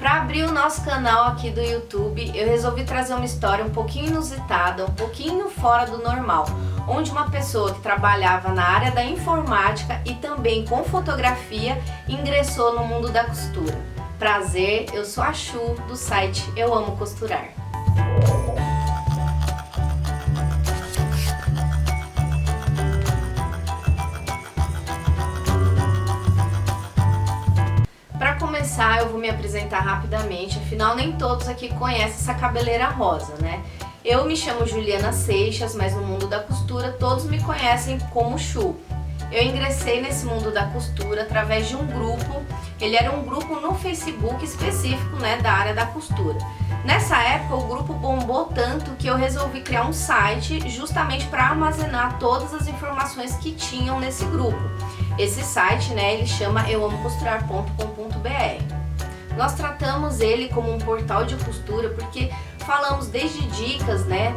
Para abrir o nosso canal aqui do YouTube, eu resolvi trazer uma história um pouquinho inusitada, um pouquinho fora do normal, onde uma pessoa que trabalhava na área da informática e também com fotografia ingressou no mundo da costura. Prazer, eu sou a Chu do site Eu Amo Costurar. Para começar, eu vou me apresentar rapidamente, afinal nem todos aqui conhecem essa cabeleira rosa, né? Eu me chamo Juliana Seixas, mas no mundo da costura todos me conhecem como Chu. Eu ingressei nesse mundo da costura através de um grupo, ele era um grupo no Facebook específico, né, da área da costura. Nessa época o grupo bombou tanto que eu resolvi criar um site justamente para armazenar todas as informações que tinham nesse grupo. Esse site, né, ele chama euamocosturar.com.br. Nós tratamos ele como um portal de costura porque falamos desde dicas, né,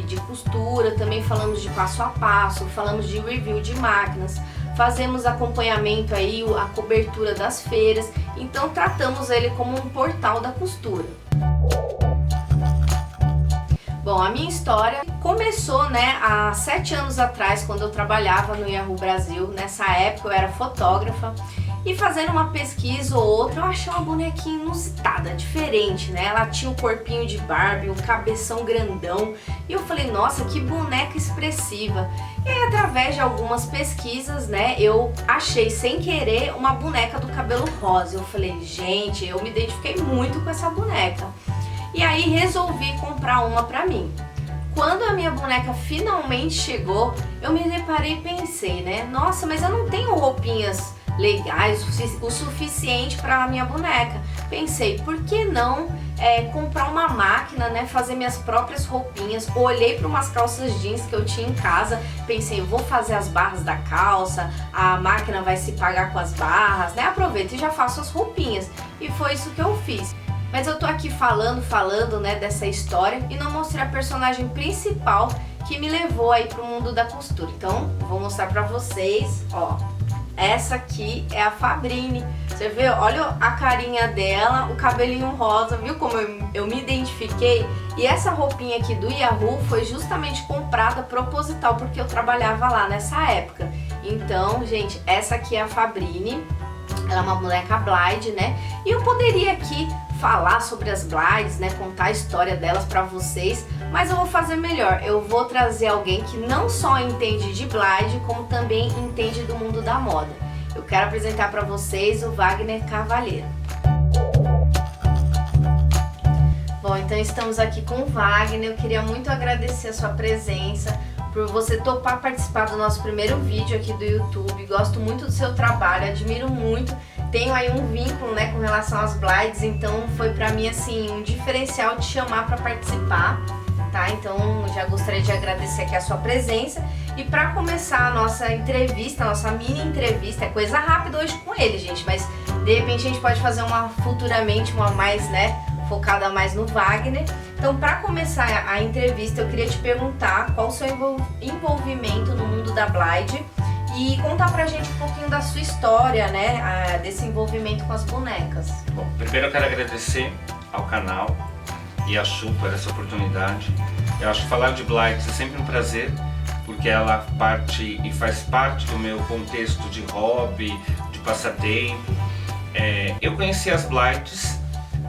de costura, também falamos de passo a passo, falamos de review de máquinas, fazemos acompanhamento aí, a cobertura das feiras, então tratamos ele como um portal da costura. Bom, a minha história começou, né, há 7 anos atrás, quando eu trabalhava no Yahoo Brasil. Nessa época eu era fotógrafa e fazendo uma pesquisa ou outra eu achei uma bonequinha inusitada, diferente, né? Ela tinha um corpinho de Barbie, um cabeção grandão e eu falei, nossa, que boneca expressiva. E aí, através de algumas pesquisas, né, eu achei sem querer uma boneca do cabelo rosa. Eu falei, gente, eu me identifiquei muito com essa boneca. E aí resolvi comprar uma pra mim. Quando a minha boneca finalmente chegou, eu me deparei e pensei, né? Nossa, mas eu não tenho roupinhas legais o suficiente para a minha boneca. Pensei, por que não comprar uma máquina, né? Fazer minhas próprias roupinhas. Olhei para umas calças jeans que eu tinha em casa. Pensei, vou fazer as barras da calça, a máquina vai se pagar com as barras, né? Aproveito e já faço as roupinhas. E foi isso que eu fiz. Mas eu tô aqui falando, né, dessa história e não mostrei a personagem principal que me levou aí pro mundo da costura. Então, vou mostrar pra vocês, ó. Essa aqui é a Fabrini. Você vê? Olha a carinha dela, o cabelinho rosa, viu como eu me identifiquei? E essa roupinha aqui do Yahoo foi justamente comprada proposital porque eu trabalhava lá nessa época. Então, gente, essa aqui é a Fabrini. Ela é uma boneca Blide, né? E eu poderia aqui falar sobre as Blides, né, contar a história delas pra vocês, mas eu vou fazer melhor. Eu vou trazer alguém que não só entende de Blide, como também entende do mundo da moda. Eu quero apresentar pra vocês o Wagner Carvalheiro. Bom, então estamos aqui com o Wagner. Eu queria muito agradecer a sua presença, por você topar participar do nosso primeiro vídeo aqui do YouTube. Gosto muito do seu trabalho, admiro muito. Tenho aí um vínculo, né, com relação às Blides, então foi pra mim assim um diferencial te chamar para participar, tá? Então já gostaria de agradecer aqui a sua presença. E para começar a nossa entrevista, a nossa mini entrevista, é coisa rápida hoje com ele, gente, mas de repente a gente pode fazer uma futuramente, uma mais, né, focada mais no Wagner. Então, para começar a entrevista, eu queria te perguntar qual o seu envolvimento no mundo da Blide e contar pra gente um pouquinho da sua história, né, desse envolvimento com as bonecas. Bom, primeiro eu quero agradecer ao canal e a Chu por essa oportunidade. Eu acho que falar de Blides é sempre um prazer, porque ela faz parte do meu contexto de hobby, de passatempo. Eu conheci as Blides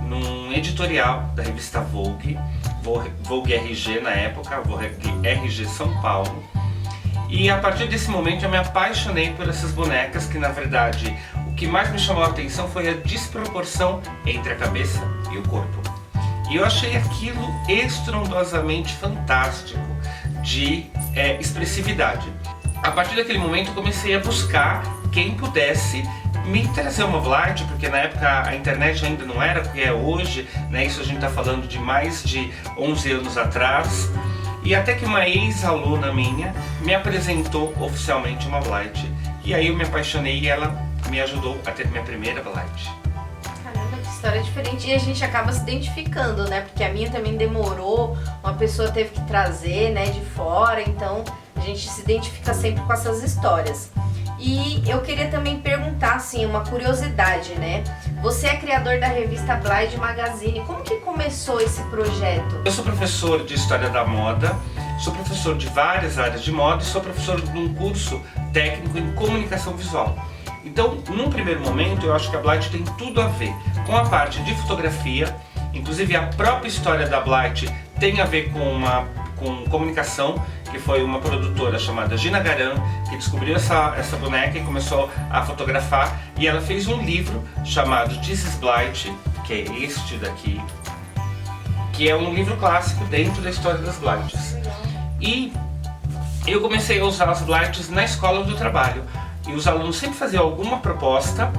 num editorial da revista Vogue RG na época, Vogue RG São Paulo. E a partir desse momento eu me apaixonei por essas bonecas que, na verdade, o que mais me chamou a atenção foi a desproporção entre a cabeça e o corpo. E eu achei aquilo estrondosamente fantástico de expressividade. A partir daquele momento eu comecei a buscar quem pudesse me trazer uma Blide, porque na época a internet ainda não era o que é hoje, né? Isso a gente está falando de mais de 11 anos atrás. E até que uma ex-aluna minha me apresentou oficialmente uma Blide. E aí eu me apaixonei e ela me ajudou a ter minha primeira Blide. Caramba, que história diferente. E a gente acaba se identificando, né? Porque a minha também demorou, uma pessoa teve que trazer, né, de fora. Então a gente se identifica sempre com essas histórias. E eu queria também perguntar, assim, uma curiosidade, né? Você é criador da revista Blind Magazine. Como que começou esse projeto? Eu sou professor de História da Moda, sou professor de várias áreas de moda e sou professor de um curso técnico em comunicação visual. Então, num primeiro momento, eu acho que a Blight tem tudo a ver com a parte de fotografia, inclusive a própria história da Blight tem a ver com comunicação, que foi uma produtora chamada Gina Garan, que descobriu essa boneca e começou a fotografar, e ela fez um livro chamado This is Blight, que é este daqui, que é um livro clássico dentro da história das Blights. E eu comecei a usar as Blights na escola do trabalho, e os alunos sempre faziam alguma proposta,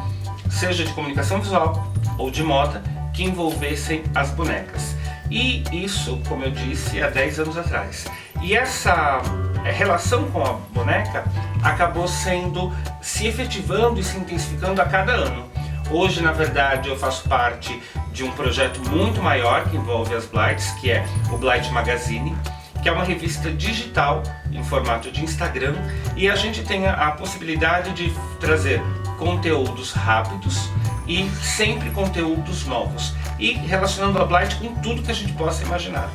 seja de comunicação visual ou de moda, que envolvessem as bonecas. E isso, como eu disse, há 10 anos atrás. E essa relação com a boneca acabou se efetivando e se intensificando a cada ano. Hoje, na verdade, eu faço parte de um projeto muito maior que envolve as Blights, que é o Blight Magazine, que é uma revista digital em formato de Instagram, e a gente tem a possibilidade de trazer conteúdos rápidos e sempre conteúdos novos, e relacionando a Blight com tudo que a gente possa imaginar.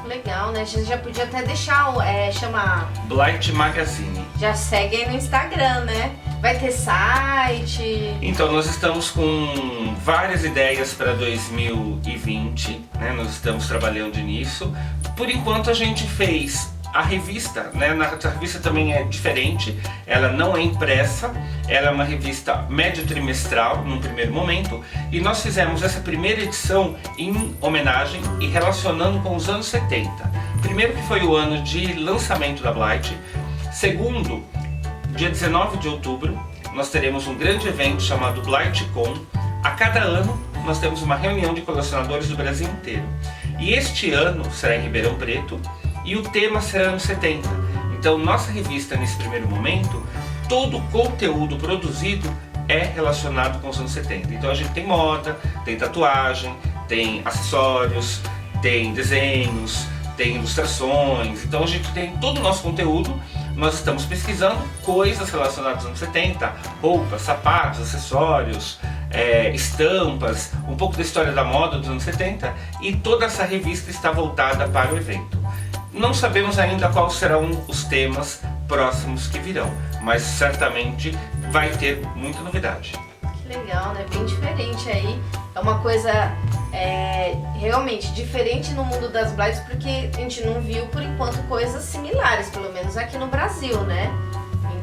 Legal, né? A gente já podia até deixar, chamar... Blight Magazine. Já segue aí no Instagram, né? Vai ter site? Então, nós estamos com várias ideias para 2020, né? Nós estamos trabalhando nisso. Por enquanto a gente fez a revista, né? A revista também é diferente, ela não é impressa, ela é uma revista médio trimestral num primeiro momento, e nós fizemos essa primeira edição em homenagem e relacionando com os anos 70. Primeiro, que foi o ano de lançamento da Blight. Segundo, dia 19 de outubro, nós teremos um grande evento chamado BlightCon. A cada ano nós temos uma reunião de colecionadores do Brasil inteiro. E este ano será em Ribeirão Preto, e o tema será anos 70. Então, nossa revista, nesse primeiro momento, todo o conteúdo produzido é relacionado com os anos 70. Então a gente tem moda, tem tatuagem, tem acessórios, tem desenhos, tem ilustrações. Então a gente tem todo o nosso conteúdo. Nós estamos pesquisando coisas relacionadas aos anos 70, roupas, sapatos, acessórios, estampas, um pouco da história da moda dos anos 70, e toda essa revista está voltada para o evento. Não sabemos ainda quais serão os temas próximos que virão, mas certamente vai ter muita novidade. Que legal, né? Bem diferente aí. É uma coisa realmente diferente no mundo das Blights, porque a gente não viu por enquanto coisas similares, pelo menos aqui no Brasil, né?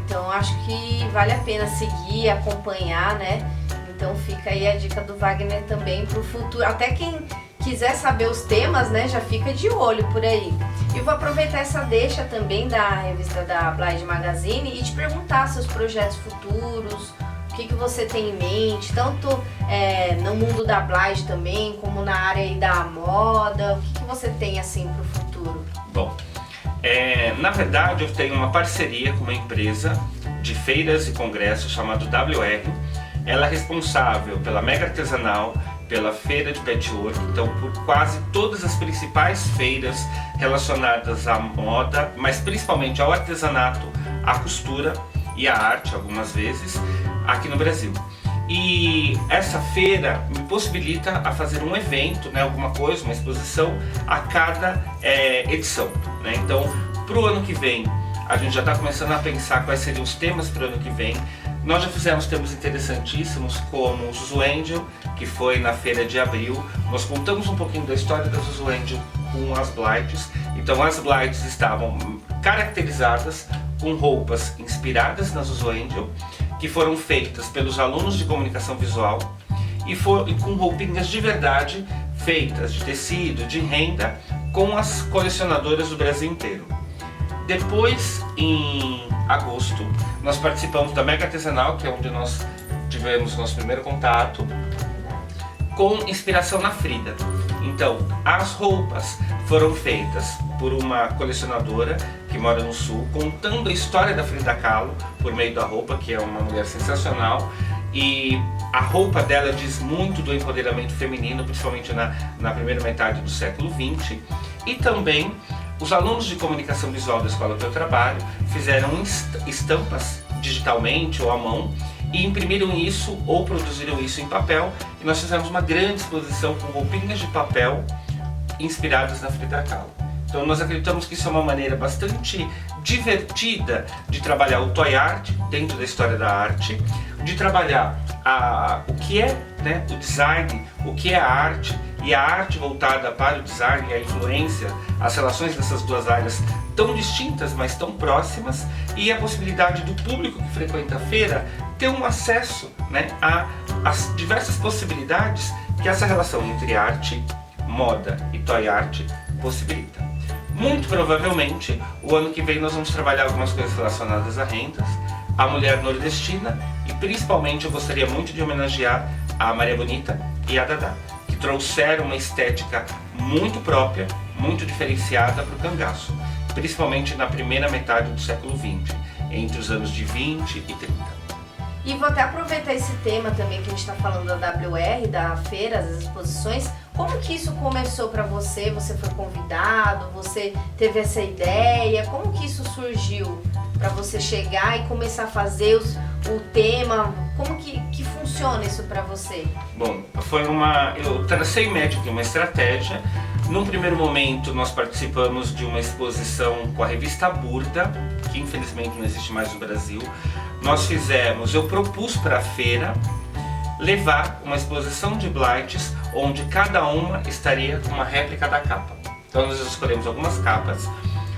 Então acho que vale a pena seguir, acompanhar, né? Então fica aí a dica do Wagner também pro futuro. Até quem quiser saber os temas, né, já fica de olho por aí. E vou aproveitar essa deixa também da revista da Blind Magazine e te perguntar seus projetos futuros, o que você tem em mente, tanto no mundo da Blind também, como na área aí da moda, o que você tem assim pro futuro? Bom, na verdade eu tenho uma parceria com uma empresa de feiras e congressos chamado WR. Ela é responsável pela Mega Artesanal, pela Feira de Patchwork, então por quase todas as principais feiras relacionadas à moda, mas principalmente ao artesanato, à costura e à arte, algumas vezes, aqui no Brasil. E essa feira me possibilita a fazer um evento, né, alguma coisa, uma exposição a cada edição, né? Então, para o ano que vem, a gente já está começando a pensar quais seriam os temas para o ano que vem. Nós já fizemos temas interessantíssimos, como o Zuzu Angel, que foi na feira de abril. Nós contamos um pouquinho da história da Zuzu Angel com as Blights. Então as Blights estavam caracterizadas com roupas inspiradas na Zuzu Angel, que foram feitas pelos alunos de comunicação visual, e com roupinhas de verdade, feitas de tecido, de renda, com as colecionadoras do Brasil inteiro. Depois, em agosto, nós participamos da Mega Artesanal, que é onde nós tivemos nosso primeiro contato, com inspiração na Frida. Então, as roupas foram feitas por uma colecionadora que mora no Sul, contando a história da Frida Kahlo por meio da roupa, que é uma mulher sensacional. E a roupa dela diz muito do empoderamento feminino, principalmente na primeira metade do século XX. E também os alunos de comunicação visual da escola que eu trabalho fizeram estampas digitalmente ou à mão, e imprimiram isso ou produziram isso em papel, e nós fizemos uma grande exposição com roupinhas de papel inspiradas na Frida Kahlo. Então nós acreditamos que isso é uma maneira bastante divertida de trabalhar o toy art dentro da história da arte, de trabalhar o que é, né, o design, o que é a arte, e a arte voltada para o design e a influência, as relações dessas duas áreas tão distintas, mas tão próximas, e a possibilidade do público que frequenta a feira ter um acesso, né, às diversas possibilidades que essa relação entre arte, moda e toy art possibilita. Muito provavelmente, o ano que vem nós vamos trabalhar algumas coisas relacionadas a rendas, a mulher nordestina, e principalmente eu gostaria muito de homenagear a Maria Bonita e a Dadá, que trouxeram uma estética muito própria, muito diferenciada para o cangaço, principalmente na primeira metade do século XX, entre os anos de 20 e 30. E vou até aproveitar esse tema também que a gente está falando da WR, da feira, das exposições. Como que isso começou para você? Você foi convidado? Você teve essa ideia? Como que isso surgiu para você chegar e começar a fazer o tema? Como que funciona isso para você? Bom, eu tracei médio que uma estratégia. Num primeiro momento nós participamos de uma exposição com a revista Burda, que infelizmente não existe mais no Brasil. Eu propus para a feira levar uma exposição de blights onde cada uma estaria com uma réplica da capa. Então nós escolhemos algumas capas.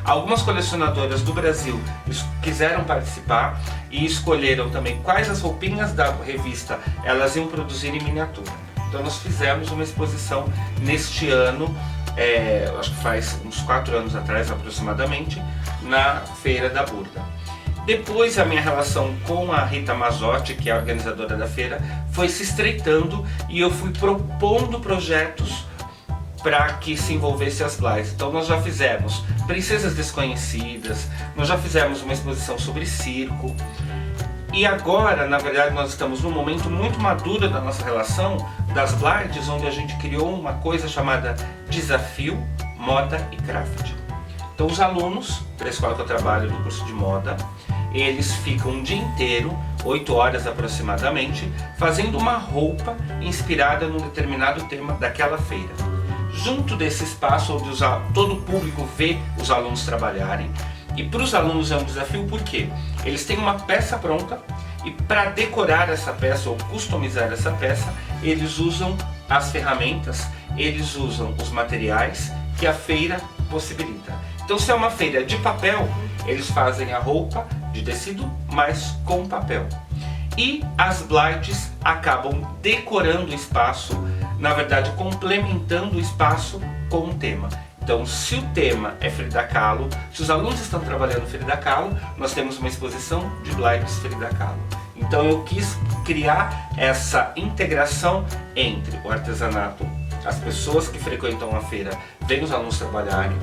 Algumas colecionadoras do Brasil quiseram participar e escolheram também quais as roupinhas da revista elas iam produzir em miniatura. Então nós fizemos uma exposição neste ano, acho que faz uns 4 anos atrás aproximadamente, na Feira da Burda. Depois a minha relação com a Rita Mazzotti, que é a organizadora da feira, foi se estreitando e eu fui propondo projetos para que se envolvesse as blights. Então nós já fizemos Princesas Desconhecidas, nós já fizemos uma exposição sobre circo, e agora, na verdade, nós estamos num momento muito maduro da nossa relação das blights, onde a gente criou uma coisa chamada Desafio Moda e Craft. Então os alunos da escola que eu trabalho, do curso de moda, eles ficam um dia inteiro, 8 horas aproximadamente, fazendo uma roupa inspirada num determinado tema daquela feira. Junto desse espaço onde todo o público vê os alunos trabalharem, e para os alunos é um desafio porque eles têm uma peça pronta e para decorar essa peça ou customizar essa peça, eles usam as ferramentas, eles usam os materiais que a feira possibilita. Então se é uma feira de papel, eles fazem a roupa de tecido, mas com papel. E as blights acabam decorando o espaço, na verdade complementando o espaço com um tema. Então se o tema é Frida Kahlo, se os alunos estão trabalhando Frida Kahlo, nós temos uma exposição de blights Frida Kahlo. Então eu quis criar essa integração entre o artesanato, as pessoas que frequentam a feira veem os alunos trabalharem,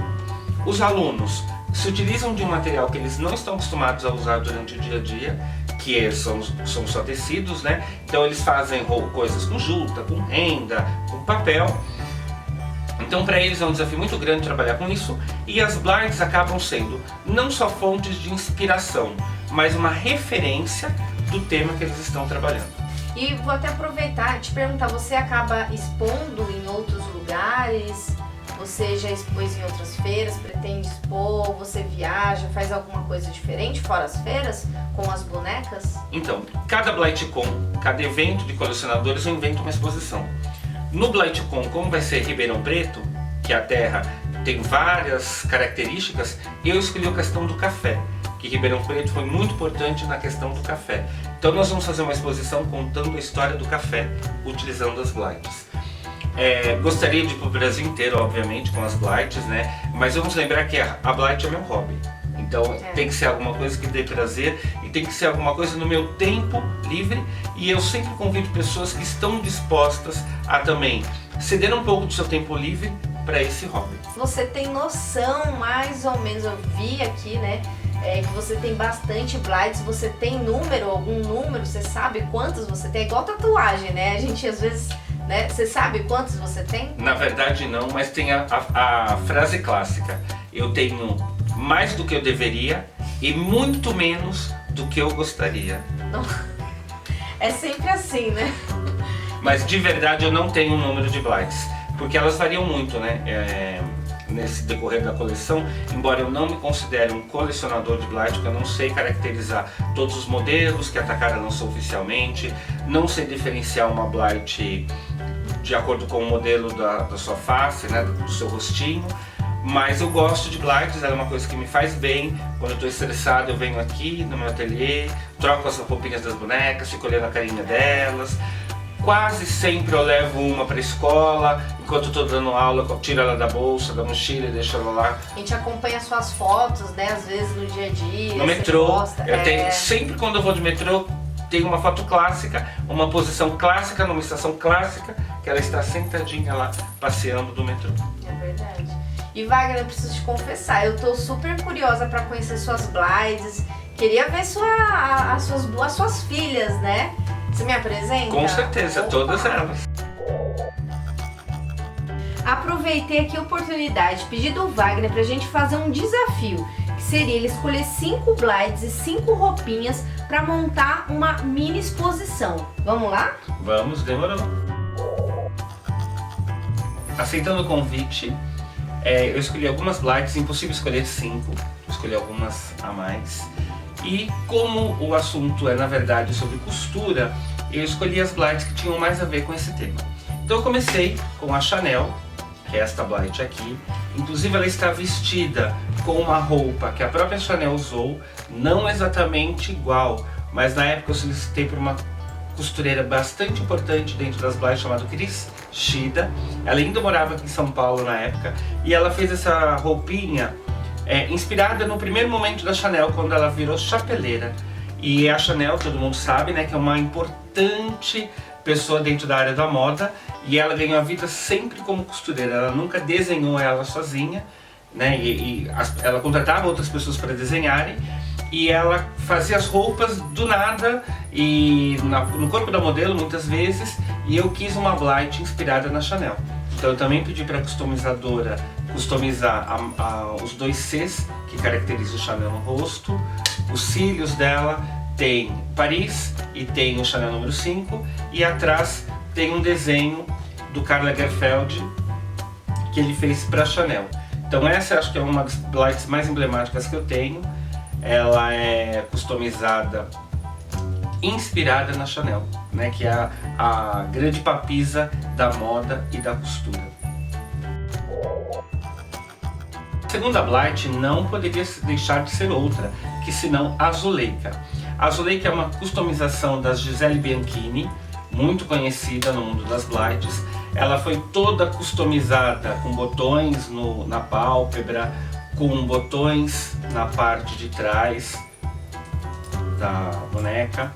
os alunos se utilizam de um material que eles não estão acostumados a usar durante o dia a dia, que são só tecidos, né? Então eles fazem coisas com juta, com renda, com papel. Então para eles é um desafio muito grande trabalhar com isso, e as blights acabam sendo não só fontes de inspiração, mas uma referência do tema que eles estão trabalhando. E vou até aproveitar e te perguntar, você acaba expondo em outros lugares? Você já expôs em outras feiras, pretende expor, você viaja, faz alguma coisa diferente fora as feiras, com as bonecas? Então, cada BlightCon, cada evento de colecionadores eu invento uma exposição. No BlightCon, como vai ser Ribeirão Preto, que a terra tem várias características, eu escolhi a questão do café, que Ribeirão Preto foi muito importante na questão do café. Então nós vamos fazer uma exposição contando a história do café, utilizando as blights. Gostaria de ir para o Brasil inteiro, obviamente, com as blights, né? Mas vamos lembrar que a blight é meu hobby. Então tem que ser alguma coisa que dê prazer e tem que ser alguma coisa no meu tempo livre, e eu sempre convido pessoas que estão dispostas a também ceder um pouco do seu tempo livre para esse hobby. Você tem noção, mais ou menos, eu vi aqui, né? Que você tem bastante blights, você tem algum número, você sabe quantos você tem? É igual tatuagem, né? A gente às vezes, né? Você sabe quantos você tem? Na verdade não, mas tem a frase clássica: eu tenho mais do que eu deveria e muito menos do que eu gostaria. Não. É sempre assim, né? Mas de verdade eu não tenho um número de blights, porque elas variam muito, né? Nesse decorrer da coleção, embora eu não me considere um colecionador de blight, porque eu não sei caracterizar todos os modelos que a Takara lançou oficialmente, não sei diferenciar uma blight de acordo com o modelo da sua face, né, do seu rostinho, mas eu gosto de blights, ela é uma coisa que me faz bem. Quando eu estou estressado eu venho aqui no meu ateliê, troco as roupinhas das bonecas, fico olhando a carinha delas. Quase sempre eu levo uma para a escola, enquanto eu estou dando aula, eu tiro ela da bolsa, da mochila e deixo ela lá. A gente acompanha suas fotos, né, às vezes no dia a dia. No metrô, posta. eu tenho, sempre quando eu vou de metrô, tem uma foto clássica, uma posição clássica, numa estação clássica, que ela está sentadinha lá, passeando do metrô. É verdade. E Wagner, eu preciso te confessar, eu tô super curiosa para conhecer suas blights, queria ver as suas filhas, né? Você me apresenta? Com certeza, Opa. todas elas. Aproveitei aqui a oportunidade, pedi do Wagner pra gente fazer um desafio, que seria ele escolher 5 blights e 5 roupinhas pra montar uma mini exposição. Vamos lá? Vamos, demorou. Aceitando o convite, eu escolhi algumas blights, impossível escolher 5, escolhi algumas a mais. E como o assunto é na verdade sobre costura, eu escolhi as blights que tinham mais a ver com esse tema. Então eu comecei com a Chanel, que é esta blight aqui. Inclusive ela está vestida com uma roupa que a própria Chanel usou, não exatamente igual, mas na época eu solicitei por uma costureira bastante importante dentro das blights, chamada Cris Shida. Ela ainda morava aqui em São Paulo na época, e ela fez essa roupinha inspirada no primeiro momento da Chanel, quando ela virou chapeleira. E a Chanel, todo mundo sabe, né, que é uma importante pessoa dentro da área da moda, e ela ganhou a vida sempre como costureira. Ela nunca desenhou ela sozinha, né, ela contratava outras pessoas para desenharem, e ela fazia as roupas do nada e no corpo da modelo muitas vezes, e eu quis uma blight inspirada na Chanel. Então eu também pedi para a customizadora customizar os 2 Cs que caracterizam o Chanel no rosto. Os cílios dela tem Paris e tem o Chanel número 5, e atrás tem um desenho do Karl Lagerfeld que ele fez para Chanel. Então essa acho que é uma das blights mais emblemáticas que eu tenho. Ela é customizada, inspirada na Chanel, né, que é a grande papisa da moda e da costura. A segunda blight não poderia deixar de ser outra, que senão a Zuleika. A Zuleika é uma customização da Gisele Bianchini, muito conhecida no mundo das blights. Ela foi toda customizada com botões na pálpebra, com botões na parte de trás da boneca.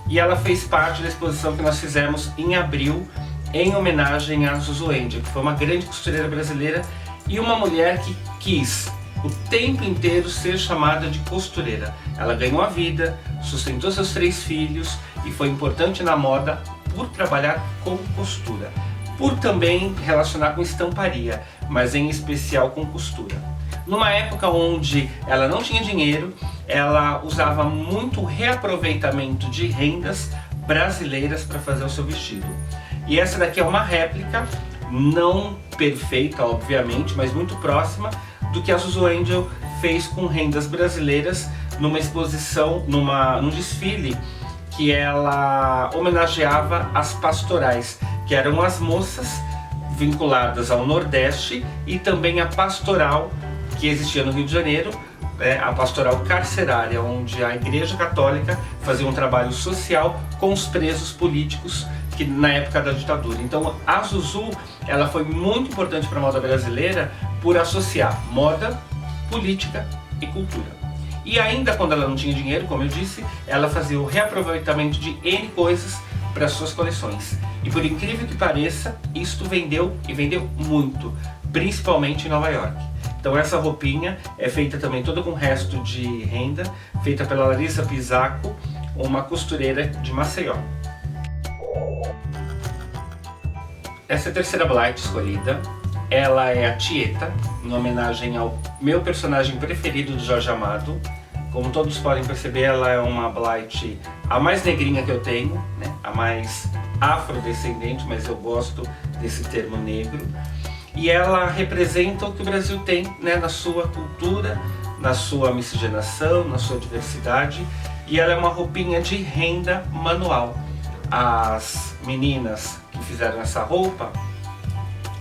E ela fez parte da exposição que nós fizemos em abril, em homenagem a Zuzu Angel, que foi uma grande costureira brasileira e uma mulher que quis o tempo inteiro ser chamada de costureira. Ela ganhou a vida, sustentou seus 3 filhos e foi importante na moda por trabalhar com costura, por também relacionar com estamparia, mas em especial com costura. Numa época onde ela não tinha dinheiro, ela usava muito reaproveitamento de rendas brasileiras para fazer o seu vestido. E essa daqui é uma réplica, não perfeita obviamente, mas muito próxima do que a Zuzu Angel fez com rendas brasileiras numa exposição, num desfile que ela homenageava as pastorais, que eram as moças vinculadas ao Nordeste, e também a pastoral que existia no Rio de Janeiro, a pastoral carcerária, onde a Igreja Católica fazia um trabalho social com os presos políticos que na época da ditadura. Então a Zuzu, ela foi muito importante para a moda brasileira por associar moda, política e cultura. E ainda quando ela não tinha dinheiro, como eu disse, ela fazia o reaproveitamento de N coisas para suas coleções. E por incrível que pareça, isto vendeu e vendeu muito, principalmente em Nova York. Então essa roupinha é feita também toda com resto de renda, feita pela Larissa Pizzacco, uma costureira de Maceió. Essa é a terceira blight escolhida. Ela é a Tieta, em homenagem ao meu personagem preferido do Jorge Amado, Como todos podem perceber, ela é uma Blight a mais negrinha que eu tenho, né? A mais afrodescendente, mas eu gosto desse termo negro. E ela representa o que o Brasil tem, né? Na sua cultura, na sua miscigenação, na sua diversidade. E ela é uma roupinha de renda manual. As meninas que fizeram essa roupa,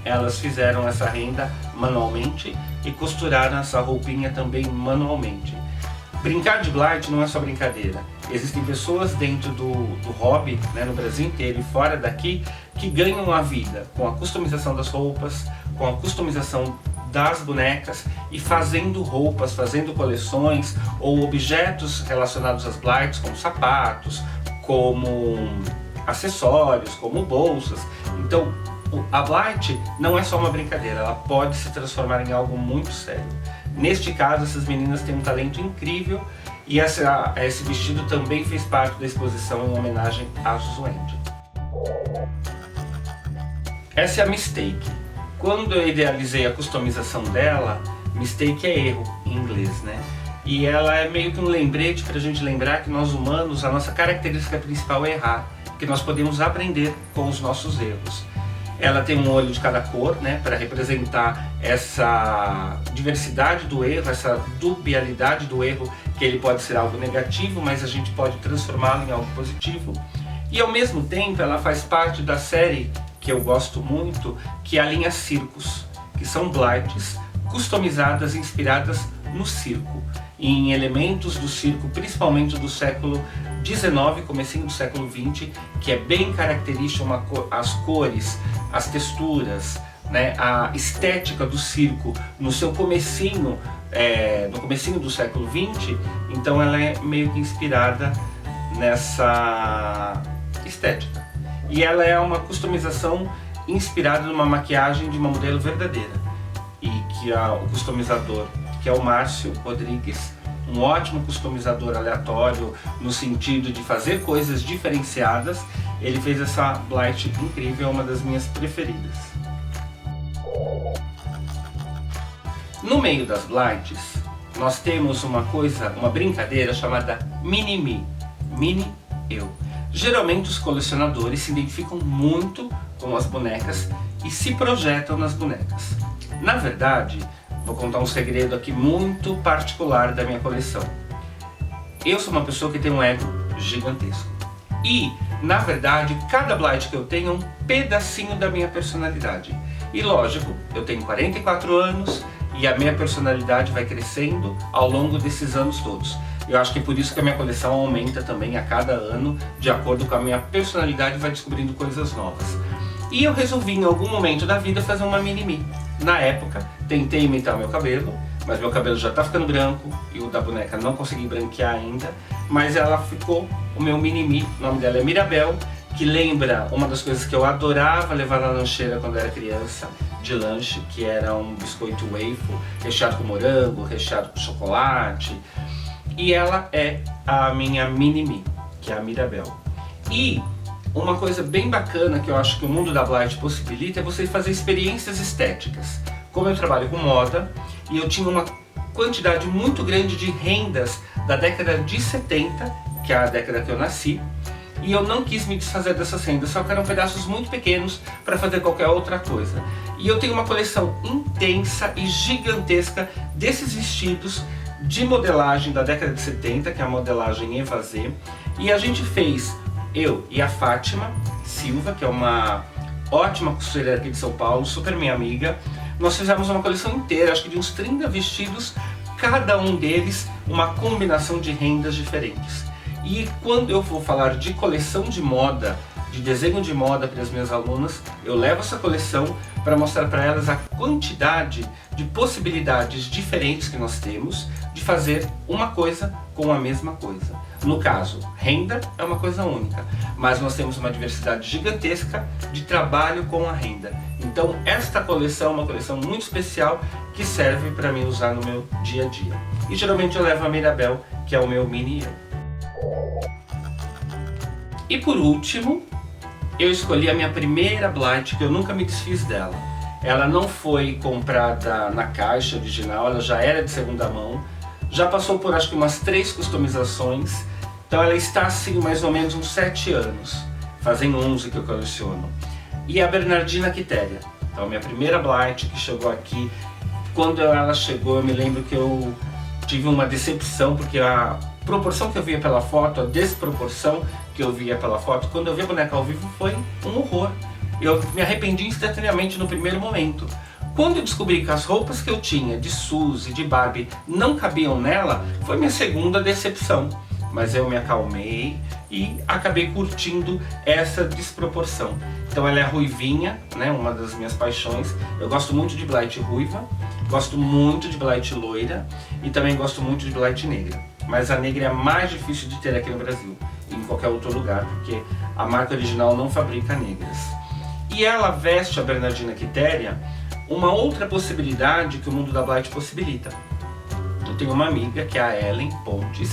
elas fizeram essa renda manualmente e costuraram essa roupinha também manualmente. Brincar de Blight não é só brincadeira. Existem pessoas dentro do hobby, né, no Brasil inteiro e fora daqui, que ganham a vida com a customização das roupas, com a customização das bonecas e fazendo roupas, fazendo coleções ou objetos relacionados às Blights, como sapatos, como acessórios, como bolsas. Então, a Blight não é só uma brincadeira, ela pode se transformar em algo muito sério. Neste caso, essas meninas têm um talento incrível e esse vestido também fez parte da exposição em homenagem a Zuende. Essa é a Mistake. Quando eu idealizei a customização dela, mistake é erro em inglês, né? E ela é meio que um lembrete para a gente lembrar que nós humanos, a nossa característica principal é errar, que nós podemos aprender com os nossos erros. Ela tem um olho de cada cor, né, para representar essa diversidade do erro, essa dubialidade do erro, que ele pode ser algo negativo, mas a gente pode transformá-lo em algo positivo. E ao mesmo tempo ela faz parte da série que eu gosto muito, que é a linha Circus, que são Blights customizadas, inspiradas no circo, em elementos do circo, principalmente do século XIX, comecinho do século XX, que é bem característico, as cores, as texturas, né, a estética do circo no seu comecinho, no comecinho do século XX. Então ela é meio que inspirada nessa estética. E ela é uma customização inspirada numa maquiagem de uma modelo verdadeira. E que o customizador, que é o Márcio Rodrigues, um ótimo customizador aleatório no sentido de fazer coisas diferenciadas, ele fez essa Blight incrível, é uma das minhas preferidas. No meio das Blights, nós temos uma brincadeira chamada Mini-Me, Mini Eu. Geralmente os colecionadores se identificam muito com as bonecas e se projetam nas bonecas. Na verdade, vou contar um segredo aqui muito particular da minha coleção. Eu sou uma pessoa que tem um ego gigantesco. E, na verdade, cada Blight que eu tenho é um pedacinho da minha personalidade. E lógico, eu tenho 44 anos e a minha personalidade vai crescendo ao longo desses anos todos. Eu acho que é por isso que a minha coleção aumenta também a cada ano, de acordo com a minha personalidade, vai descobrindo coisas novas. E eu resolvi em algum momento da vida fazer uma mini-me. Na época, tentei imitar o meu cabelo, mas meu cabelo já tá ficando branco e o da boneca não consegui branquear ainda, mas ela ficou o meu mini-me. O nome dela é Mirabel, que lembra uma das coisas que eu adorava levar na lancheira quando era criança, de lanche, que era um biscoito waffle recheado com morango, recheado com chocolate. E ela é a minha mini-me, que é a Mirabel. E uma coisa bem bacana que eu acho que o mundo da Blight possibilita é você fazer experiências estéticas. Como eu trabalho com moda e eu tinha uma quantidade muito grande de rendas da década de 70, que é a década que eu nasci, e eu não quis me desfazer dessas rendas, só que eram pedaços muito pequenos para fazer qualquer outra coisa. E eu tenho uma coleção intensa e gigantesca desses vestidos de modelagem da década de 70, que é a modelagem Evasé, e a gente fez, eu e a Fátima Silva, que é uma ótima costureira aqui de São Paulo, super minha amiga, nós fizemos uma coleção inteira, acho que de uns 30 vestidos, cada um deles uma combinação de rendas diferentes. E quando eu vou falar de coleção de moda, de desenho de moda para as minhas alunas, eu levo essa coleção para mostrar para elas a quantidade de possibilidades diferentes que nós temos de fazer uma coisa com a mesma coisa. No caso, renda é uma coisa única, mas nós temos uma diversidade gigantesca de trabalho com a renda. Então esta coleção é uma coleção muito especial que serve para mim usar no meu dia a dia. E geralmente eu levo a Mirabel, que é o meu mini eu. E por último, eu escolhi a minha primeira Blight, que eu nunca me desfiz dela. Ela não foi comprada na caixa original, ela já era de segunda mão, Já passou por acho que umas 3 customizações. Então ela está assim mais ou menos uns 7 anos. Fazem 11 que eu coleciono. E a Bernardina Quitéria. Então minha primeira Blight que chegou aqui. Quando ela chegou eu me lembro que eu tive uma decepção, porque a proporção que eu via pela foto, a desproporção que eu via pela foto, quando eu vi a boneca ao vivo foi um horror. Eu me arrependi instantaneamente no primeiro momento. Quando eu descobri que as roupas que eu tinha de Suzy, de Barbie, não cabiam nela, foi minha segunda decepção. Mas eu me acalmei e acabei curtindo essa desproporção. Então ela é ruivinha, né, uma das minhas paixões. Eu gosto muito de Blight ruiva, gosto muito de Blight loira e também gosto muito de Blight negra. Mas a negra é mais difícil de ter aqui no Brasil, em qualquer outro lugar, porque a marca original não fabrica negras. E ela veste, a Bernardina Quitéria, uma outra possibilidade que o mundo da Blight possibilita. Eu tenho uma amiga, que é a Ellen Pontes.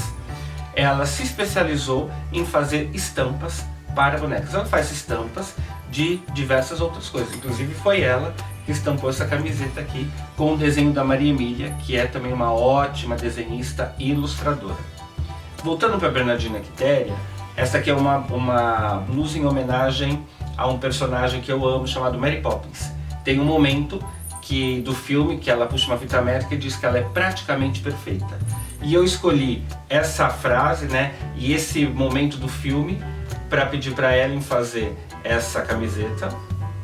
Ela se especializou em fazer estampas para bonecas. Ela faz estampas de diversas outras coisas. Inclusive foi ela que estampou essa camiseta aqui com o desenho da Maria Emília, que é também uma ótima desenhista e ilustradora. Voltando para a Bernardina Quitéria, essa aqui é uma blusa em homenagem a um personagem que eu amo chamado Mary Poppins. Tem um momento do filme que ela puxa uma fita métrica e diz que ela é praticamente perfeita. E eu escolhi essa frase, né, e esse momento do filme para pedir para Ellen fazer essa camiseta,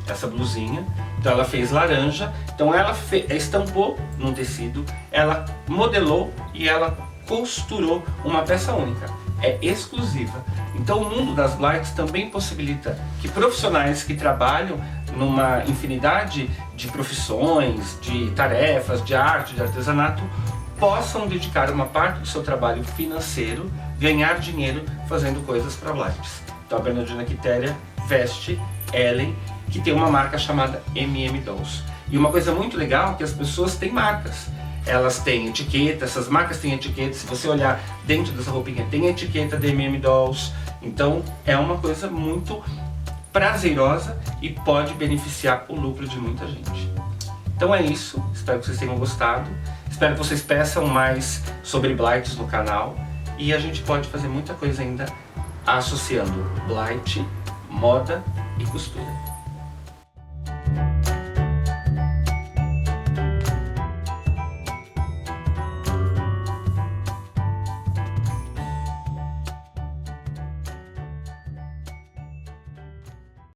essa blusinha. Então ela fez laranja, então ela estampou num tecido, ela modelou e ela costurou uma peça única. É exclusiva. Então o mundo das Blights também possibilita que profissionais que trabalham numa infinidade de profissões, de tarefas, de arte, de artesanato, possam dedicar uma parte do seu trabalho financeiro, ganhar dinheiro fazendo coisas para Blights. Então a Bernardina Quitéria veste Ellen, que tem uma marca chamada MM Dolls. E uma coisa muito legal é que as pessoas têm marcas. Elas têm etiqueta, essas marcas têm etiqueta. Se você olhar dentro dessa roupinha, tem etiqueta da MM Dolls. Então é uma coisa muito prazerosa e pode beneficiar o lucro de muita gente. Então é isso, espero que vocês tenham gostado. Espero que vocês peçam mais sobre Blights no canal. E a gente pode fazer muita coisa ainda associando Blight, moda e costura.